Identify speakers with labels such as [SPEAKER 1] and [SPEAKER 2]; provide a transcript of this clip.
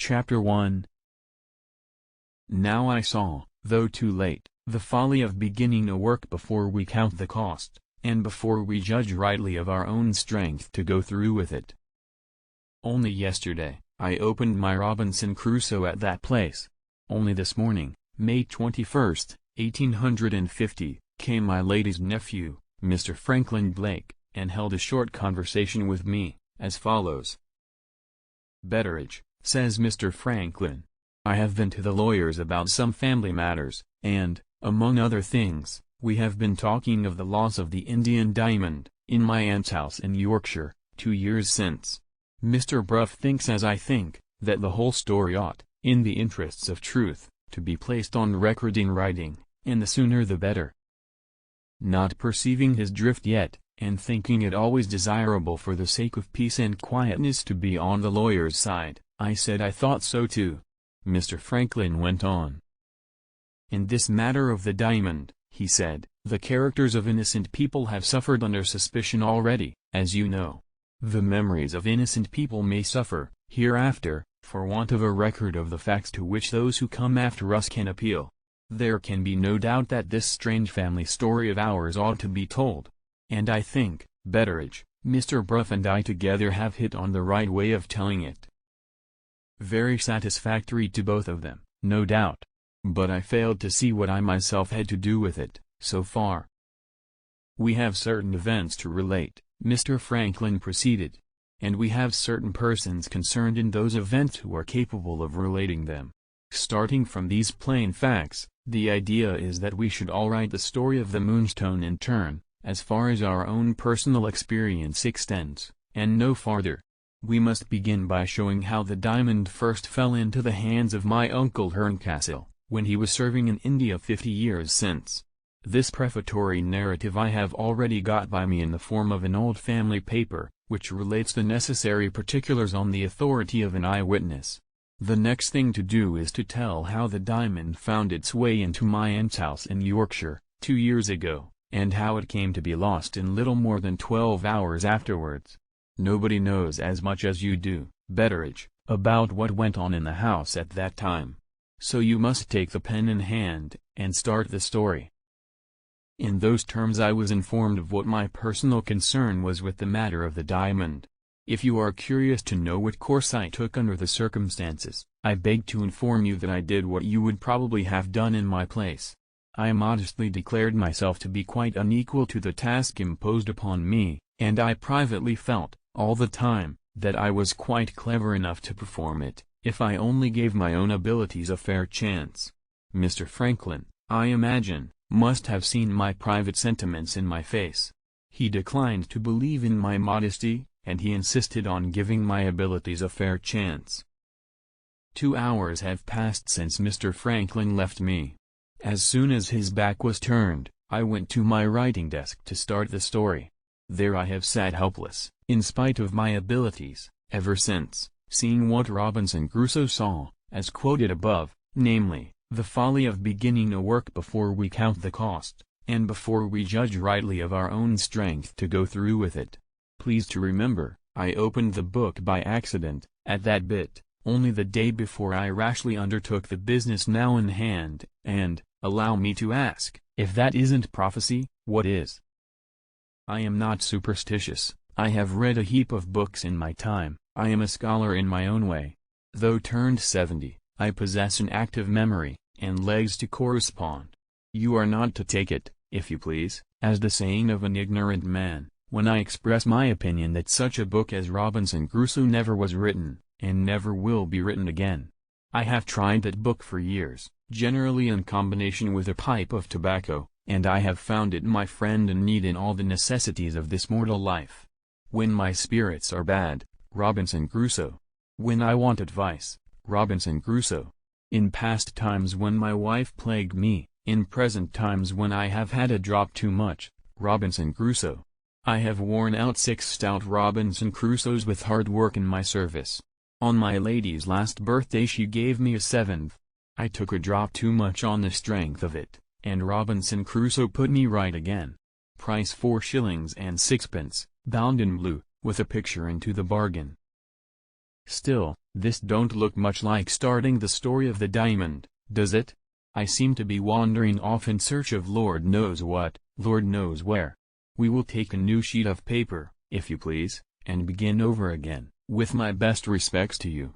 [SPEAKER 1] Chapter 1. Now I saw, though too late, the folly of beginning a work before we count the cost, and before we judge rightly of our own strength to go through with it. Only yesterday, I opened my Robinson Crusoe at that place. Only this morning, May 21st, 1850, came my lady's nephew, Mr. Franklin Blake, and held a short conversation with me, as follows. "Betteridge," says Mr. Franklin, "I have been to the lawyers about some family matters, and, among other things, we have been talking of the loss of the Indian diamond, in my aunt's house in Yorkshire, 2 years since. Mr. Bruff thinks as I think, that the whole story ought, in the interests of truth, to be placed on record in writing, and the sooner the better." Not perceiving his drift yet, and thinking it always desirable for the sake of peace and quietness to be on the lawyer's side, I said I thought so too. Mr. Franklin went on. "In this matter of the diamond," he said, "the characters of innocent people have suffered under suspicion already, as you know. The memories of innocent people may suffer, hereafter, for want of a record of the facts to which those who come after us can appeal. There can be no doubt that this strange family story of ours ought to be told. And I think, Betteridge, Mr. Bruff and I together have hit on the right way of telling it. Very satisfactory to both of them, no doubt. But I failed to see what I myself had to do with it, so far. We have certain events to relate," Mr. Franklin proceeded. "And we have certain persons concerned in those events who are capable of relating them. Starting from these plain facts, the idea is that we should all write the story of the Moonstone in turn, as far as our own personal experience extends, and no farther. We must begin by showing how the diamond first fell into the hands of my uncle Herncastle, when he was serving in India 50 years since. This prefatory narrative I have already got by me in the form of an old family paper, which relates the necessary particulars on the authority of an eyewitness. The next thing to do is to tell how the diamond found its way into my aunt's house in Yorkshire, 2 years ago, and how it came to be lost in little more than 12 hours afterwards. Nobody knows as much as you do, Betteridge, about what went on in the house at that time. So you must take the pen in hand, and start the story." In those terms I was informed of what my personal concern was with the matter of the diamond. If you are curious to know what course I took under the circumstances, I beg to inform you that I did what you would probably have done in my place. I modestly declared myself to be quite unequal to the task imposed upon me, and I privately felt, all the time, that I was quite clever enough to perform it, if I only gave my own abilities a fair chance. Mr. Franklin, I imagine, must have seen my private sentiments in my face. He declined to believe in my modesty, and he insisted on giving my abilities a fair chance. 2 hours have passed since Mr. Franklin left me. As soon as his back was turned, I went to my writing desk to start the story. There I have sat helpless, in spite of my abilities, ever since, seeing what Robinson Crusoe saw, as quoted above, namely, the folly of beginning a work before we count the cost, and before we judge rightly of our own strength to go through with it. Please to remember, I opened the book by accident, at that bit, only the day before I rashly undertook the business now in hand, and, allow me to ask, if that isn't prophecy, what is? I am not superstitious, I have read a heap of books in my time, I am a scholar in my own way. Though turned 70, I possess an active memory, and legs to correspond. You are not to take it, if you please, as the saying of an ignorant man, when I express my opinion that such a book as Robinson Crusoe never was written, and never will be written again. I have tried that book for years, generally in combination with a pipe of tobacco, and I have found it my friend in need in all the necessities of this mortal life. When my spirits are bad, Robinson Crusoe. When I want advice, Robinson Crusoe. In past times when my wife plagued me, in present times when I have had a drop too much, Robinson Crusoe. I have worn out 6 stout Robinson Crusoes with hard work in my service. On my lady's last birthday she gave me a 7th. I took a drop too much on the strength of it, and Robinson Crusoe put me right again. Price 4 shillings and 6pence, bound in blue, with a picture into the bargain. Still, This don't look much like starting the story of the diamond, does it? I seem to be wandering off in search of Lord knows what, Lord knows where. We will take a new sheet of paper, if you please, and begin over again. With my best respects to you,